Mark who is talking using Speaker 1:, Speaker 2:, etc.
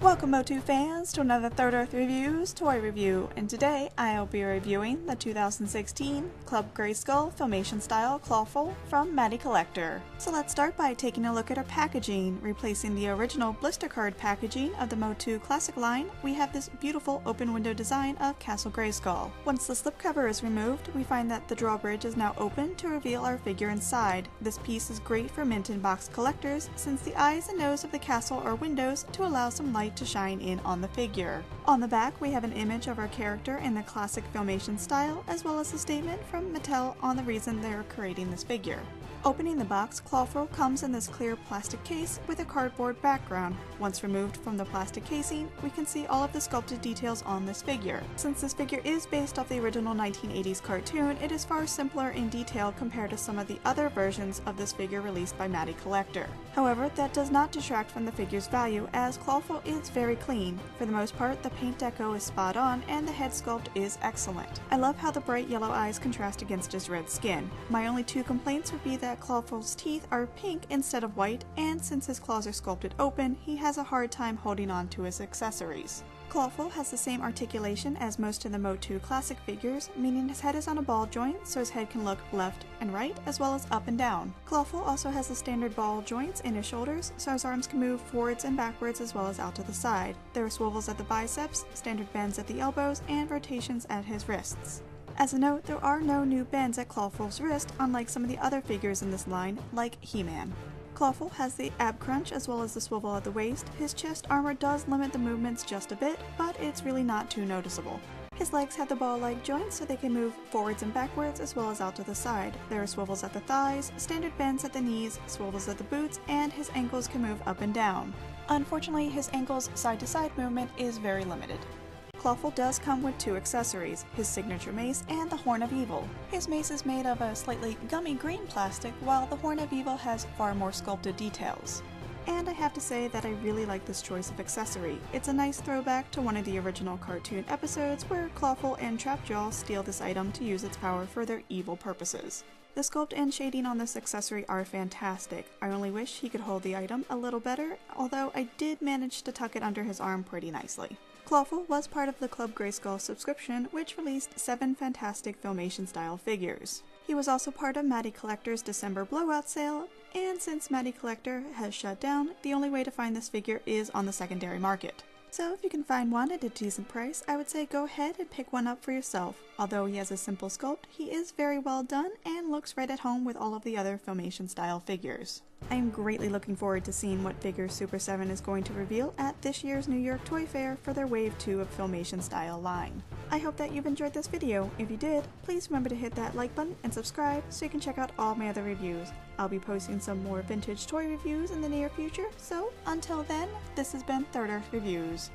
Speaker 1: Welcome MOTU fans to another Third Earth Reviews toy review, and today I'll be reviewing the 2016 Club Grayskull Filmation style Clawful from MattyCollector. So let's start by taking a look at our packaging. Replacing the original blister card packaging of the MOTU Classic line, we have this beautiful open window design of Castle Grayskull. Once the slipcover is removed, we find that the drawbridge is now open to reveal our figure inside. This piece is great for mint in box collectors since the eyes and nose of the castle are windows to allow some light to shine in on the figure. On the back we have an image of our character in the classic Filmation style, as well as a statement from Mattel on the reason they're creating this figure. Opening the box, Clawful comes in this clear plastic case with a cardboard background. Once removed from the plastic casing, we can see all of the sculpted details on this figure. Since this figure is based off the original 1980s cartoon, it is far simpler in detail compared to some of the other versions of this figure released by MattyCollector. However, that does not detract from the figure's value, as Clawful is very clean. For the most part, the paint deco is spot on and the head sculpt is excellent. I love how the bright yellow eyes contrast against his red skin. My only two complaints would be that Clawful's teeth are pink instead of white, and since his claws are sculpted open, he has a hard time holding on to his accessories. Clawful has the same articulation as most of the MOTU classic figures, meaning his head is on a ball joint so his head can look left and right as well as up and down. Clawful also has the standard ball joints in his shoulders so his arms can move forwards and backwards as well as out to the side. There are swivels at the biceps, standard bends at the elbows, and rotations at his wrists. As a note, there are no new bends at Clawful's wrist, unlike some of the other figures in this line, like He-Man. Clawful has the ab crunch as well as the swivel at the waist. His chest armor does limit the movements just a bit, but it's really not too noticeable. His legs have the ball-like joints so they can move forwards and backwards as well as out to the side. There are swivels at the thighs, standard bends at the knees, swivels at the boots, and his ankles can move up and down. Unfortunately, his ankles' side-to-side movement is very limited. Clawful does come with two accessories, his signature mace and the Horn of Evil. His mace is made of a slightly gummy green plastic, while the Horn of Evil has far more sculpted details. And I have to say that I really like this choice of accessory. It's a nice throwback to one of the original cartoon episodes where Clawful and Trapjaw steal this item to use its power for their evil purposes. The sculpt and shading on this accessory are fantastic. I only wish he could hold the item a little better, although I did manage to tuck it under his arm pretty nicely. Clawful was part of the Club Grayskull subscription, which released 7 fantastic Filmation-style figures. He was also part of MattyCollector's December blowout sale, and since MattyCollector has shut down, the only way to find this figure is on the secondary market. So if you can find one at a decent price, I would say go ahead and pick one up for yourself. Although he has a simple sculpt, he is very well done and looks right at home with all of the other Filmation-style figures. I am greatly looking forward to seeing what figures Super 7 is going to reveal at this year's New York Toy Fair for their Wave 2 of Filmation style line. I hope that you've enjoyed this video. If you did, please remember to hit that like button and subscribe so you can check out all my other reviews. I'll be posting some more vintage toy reviews in the near future, so until then, this has been Third Earth Reviews.